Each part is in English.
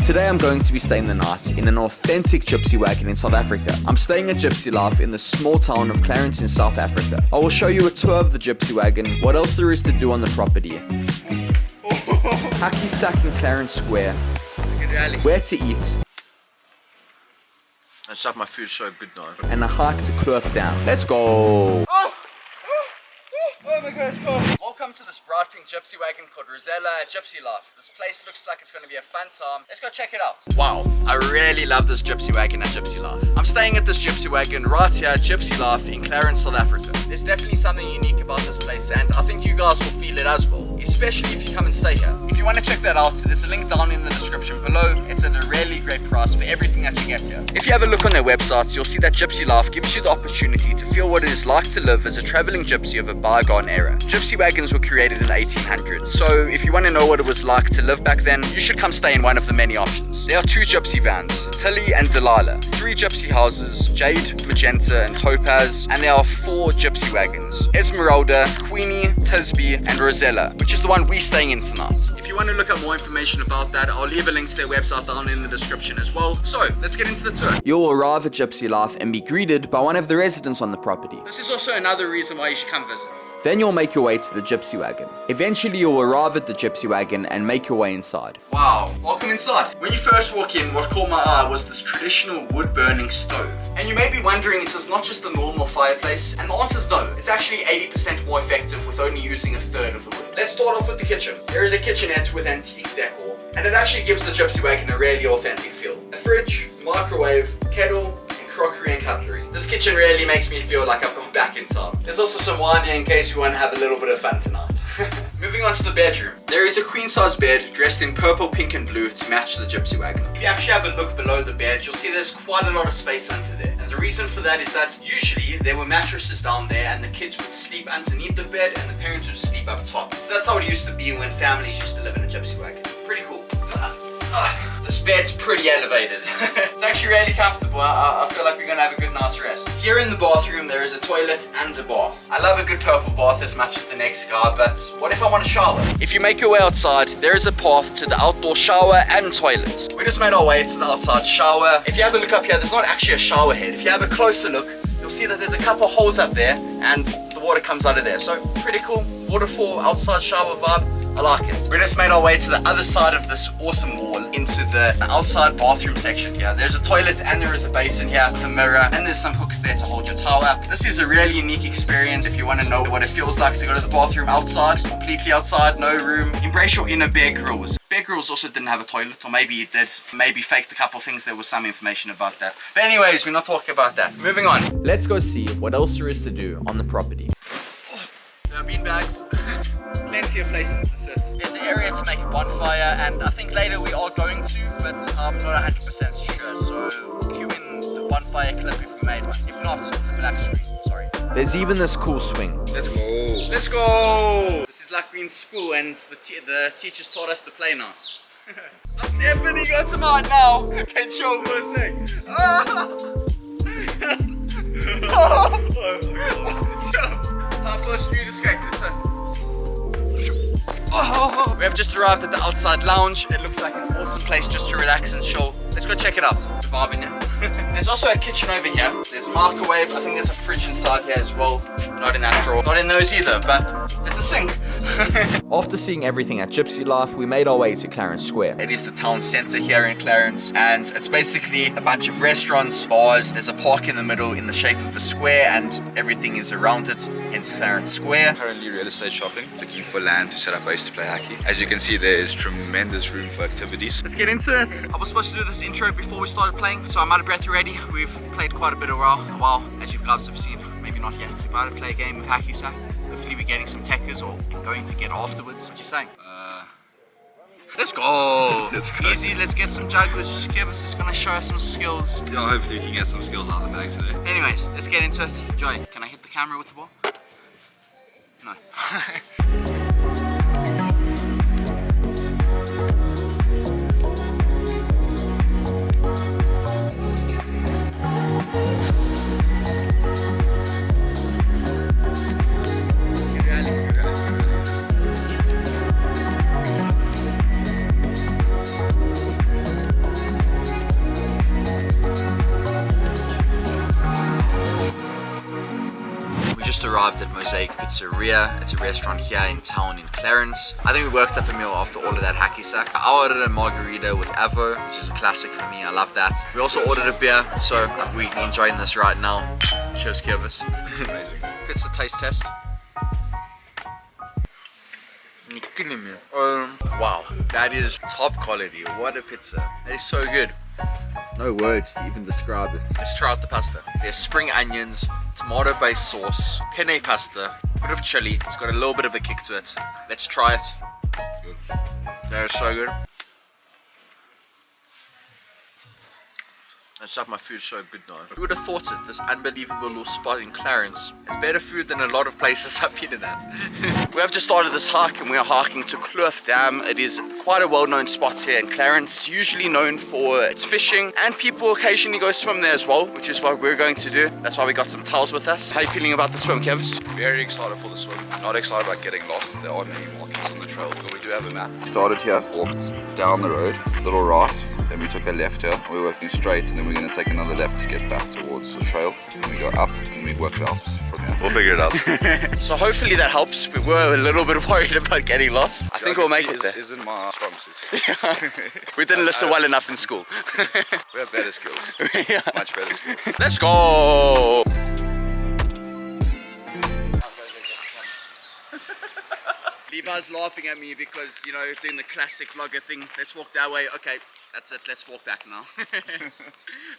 Today I'm going to be staying the night in an authentic gypsy wagon in South Africa. I'm staying at Gypsy Life in the small town of Clarence in South Africa. I will show you a tour of the gypsy wagon, what else there is to do on the property, Hacky Sack in Clarence Square, where to eat, It's like my food's so good now. and a hike to Kloof Down. Let's go! Oh my gosh, go! Welcome to this bright pink gypsy wagon called Rosella at Gypsy Life. This place looks like it's going to be a fun time. Let's go check it out. Wow, I really love this gypsy wagon at Gypsy Life. I'm staying at this gypsy wagon right here at Gypsy Life in Clarence, South Africa. There's definitely something unique about this place, and I think you guys will feel it as well, especially if you come and stay here. If you want to check that out, there's a link down in the description below. It's at a really great price for everything that you get here. If you have a look on their websites, you'll see that Gypsy Life gives you the opportunity to feel what it is like to live as a traveling gypsy of a bygone era. Gypsy wagons were created in the 1800s, so if you want to know what it was like to live back then, you should come stay in one of the many options. There are 2 gypsy vans, Tilly and Delilah, 3 gypsy houses, Jade, Magenta and Topaz, and there are 4 gypsy wagons, Esmeralda, Queenie, Tisby and Rosella, which is the one we're staying in tonight. If you want to look up more information about that, I'll leave a link to their website down in the description as well. So, let's get into the tour. You'll arrive at Gypsy Life and be greeted by one of the residents on the property. This is also another reason why you should come visit. Then you'll make your way to the gypsy wagon. Eventually you'll arrive at the gypsy wagon and make your way inside. Wow, welcome inside. When you first walk in, what caught my eye was this traditional wood-burning stove. And you may be wondering, it's not just a normal fireplace, and the answer is no. It's actually 80% more effective with only using a third of the wood. Let's start off with the kitchen. There is a kitchenette with antique decor, and it actually gives the gypsy wagon a really authentic feel. A fridge, microwave, kettle, crockery and cutlery. This kitchen really makes me feel like I've gone back in time. There's also some wine here in case we want to have a little bit of fun tonight. Moving on to the bedroom. There is a queen size bed dressed in purple, pink and blue to match the gypsy wagon. If you actually have a look below the bed, you'll see there's quite a lot of space under there. And the reason for that is that usually there were mattresses down there and the kids would sleep underneath the bed and the parents would sleep up top. So that's how it used to be when families used to live in a gypsy wagon. Pretty cool. This bed's pretty elevated. It's actually really comfortable. I feel like we're gonna have a good night's rest. Here in the bathroom there is a toilet and a bath. I love a good purple bath as much as the next guy, but what if I want to shower? If you make your way outside, there is a path to the outdoor shower and toilet. We just made our way to the outside shower. If you have a look up here, there's not actually a shower head. If you have a closer look, you'll see that there's a couple holes up there and the water comes out of there. So pretty cool. Waterfall, outside shower vibe. I like it. We just made our way to the other side of this awesome wall into the outside bathroom section here. There's a toilet and there is a basin here with a mirror and there's some hooks there to hold your towel up. This is a really unique experience if you want to know what it feels like to go to the bathroom outside, completely outside, no room. Embrace your inner Bear Grylls. Bear Grylls also didn't have a toilet, or maybe it did. Maybe faked a couple things. There was some information about that. But anyways, we're not talking about that. Moving on. Let's go see what else there is to do on the property. There are beanbags. Plenty of places to sit. There's an area to make a bonfire, and I think later we are going to, but I'm not 100% sure. So cue in the bonfire clip if we made one. If not, it's a black screen. Sorry. There's even this cool swing. Let's go. Let's go. This is like being in school, and the teachers taught us to play nice. I've definitely got some art now. Can show for a sec. Time for a smooth escape. We have just arrived at the outside lounge. It looks like an awesome place just to relax and chill. Let's go check it out. It's a vibe in here. There's also a kitchen over here. There's a microwave. I think there's a fridge inside here as well. Not in that drawer. Not in those either, but there's a sink. After seeing everything at Gypsy Life, we made our way to Clarence Square. It is the town center here in Clarence, and it's basically a bunch of restaurants, bars. There's a park in the middle in the shape of a square, and everything is around it, hence Clarence Square. Currently real estate shopping, looking for land to set up base to play hockey. As you can see, there is tremendous room for activities. Let's get into it. I was supposed to do this intro before we started playing, so I'm out of breath already. We've played quite a bit of while, as you guys have seen. Maybe not yet. We're about to play a game of Hacky Sack. Hopefully we're getting some techers or going to get afterwards. What you saying? Let's go. Let's go. Easy, let's get some jugglers. Just Kivas is gonna show us some skills. Yeah, hopefully we can get some skills out of the bag today. Anyways, let's get into it. Joy, can I hit the camera with the ball? No. just arrived at Mosaic Pizzeria. It's a restaurant here in town in Clarence. I think we worked up a meal after all of that hacky sack. I ordered a margarita with Avo, which is a classic for me. I love that. We also ordered a beer, so I'm really enjoying this right now. Cheers, Kivas. It's amazing. Pizza taste test. Wow, that is top quality. What a pizza. That is so good. No words to even describe it. Let's try out the pasta. There's spring onions, tomato based sauce, penne pasta, a bit of chili. It's got a little bit of a kick to it. Let's try it. Good. That is so good. It's like my food's so good now. Who would have thought it? This unbelievable little spot in Clarence. It's better food than a lot of places I've eaten at. We have just started this hike and we are hiking to Kloof Dam. It is quite a well-known spot here in Clarence. It's usually known for its fishing and people occasionally go swim there as well, which is what we're going to do. That's why we got some towels with us. How are you feeling about the swim, Kevs? Very excited for the swim. Not excited about getting lost. There aren't any markings on the trail, but we do have a map. Started here, walked down the road, little right, then we took a left here. We're working straight, and then we're going to take another left to get back towards the trail. Then we go up, and we work it out from here. We'll figure it out. So hopefully that helps. We were a little bit worried about getting lost. I think we'll make it there. Isn't my strong suit. We didn't listen well enough in school. We have better skills. Yeah. Much better skills. Let's go! Levi's laughing at me because, you know, doing the classic vlogger thing. Let's walk that way. Okay, that's it. Let's walk back now.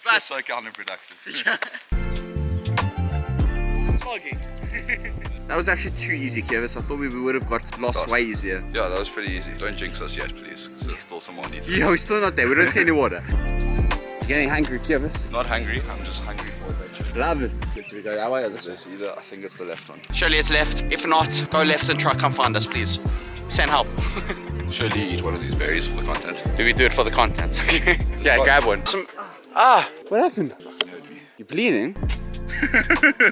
But Just so counterproductive. vlogging. That was actually too easy, Kevin. I thought we would have got lost way easier. Yeah, that was pretty easy. Don't jinx us yet, please, because there's still some more need. Yeah, we're still not there. We don't see any water. You're getting hungry, Kevin. Not hungry, I'm just hungry for adventure. Love it. Do we go that way or this way? There's either, I think it's the left one. Surely it's left. If not, go left and try come find us, please. Send help. Surely eat one of these berries for the content. Do we do it for the content? Yeah, grab one. What happened? You're bleeding?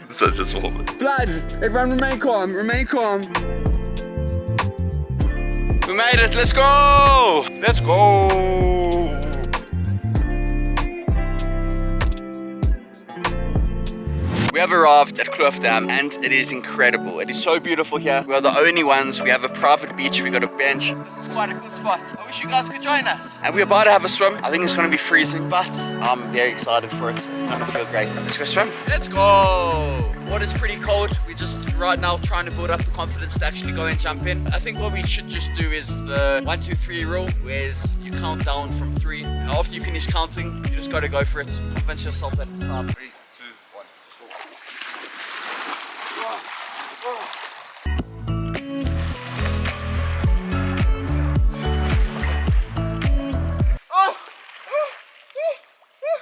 Such a small bit. Blood! Everyone remain calm, remain calm. We made it, let's go! Let's go! We have arrived at Kloof Dam and it is incredible. It is so beautiful here. We are the only ones. We have a private beach. We got a bench. This is quite a cool spot. I wish you guys could join us. And we're about to have a swim. I think it's going to be freezing, but I'm very excited for it. It's going to feel great. Let's go swim. Let's go. Water's pretty cold. We're just right now trying to build up the confidence to actually go and jump in. I think what we should just do is the 1, 2, 3 rule, whereas you count down from 3. After you finish counting, you just got to go for it. Convince yourself that it's time. 3, 2, 1,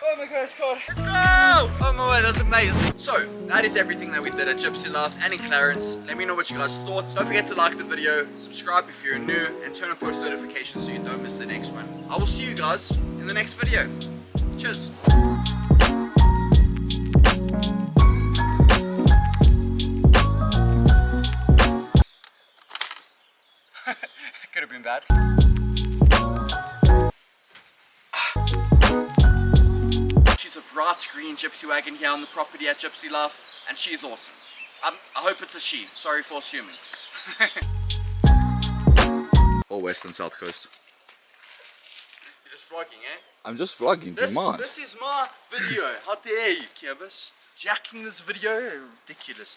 Oh my god, it's cold. Let's go! Oh my word, that's amazing. So, that is everything that we did at Gypsy Laugh and in Clarence. Let me know what you guys thought. Don't forget to like the video, subscribe if you're new, and turn on post notifications so you don't miss the next one. I will see you guys in the next video. Cheers. Could have been bad. She's a bright green gypsy wagon here on the property at Gypsy Laugh, and she's awesome. I hope it's a she. Sorry for assuming. Or west and south coast. You're just vlogging, eh? I'm just vlogging, do you mind? This is my video. How dare you, Kevus? Jacking this video? Ridiculous.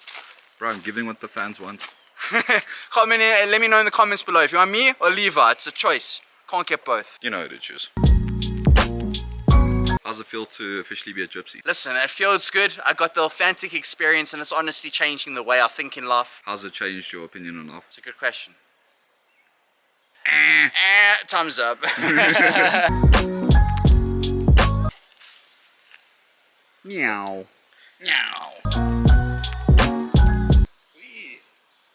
Bro, I'm giving what the fans want. Let me know in the comments below if you want me or Levi. It's a choice. Can't get both. You know who to choose. How's it feel to officially be a gypsy? Listen, it feels good. I got the authentic experience and it's honestly changing the way I think in life. How's it changed your opinion on life? It's a good question. Thumbs up. Meow. Meow.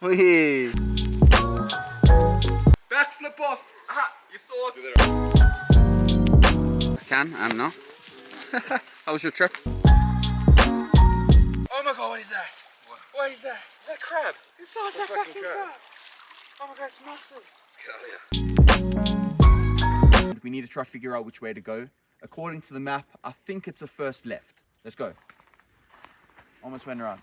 Wee. Backflip off. Aha, you thought. I can, and no. How was your trip? Oh my god, what is that? What is that? Is that crab? It's so that fucking crab. Oh my god, it's massive. Let's get out of here. We need to try to figure out which way to go. According to the map, I think it's a first left. Let's go. Almost went right.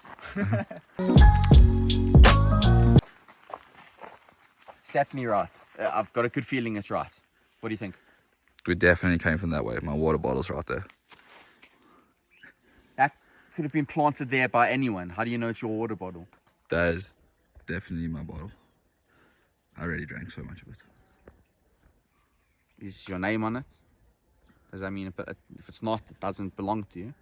Stephanie right. I've got a good feeling it's right. What do you think? We definitely came from that way. My water bottle's right there. That could have been planted there by anyone. How do you know it's your water bottle? That is definitely my bottle. I already drank so much of it. Is your name on it? Does that mean if it's not, it doesn't belong to you?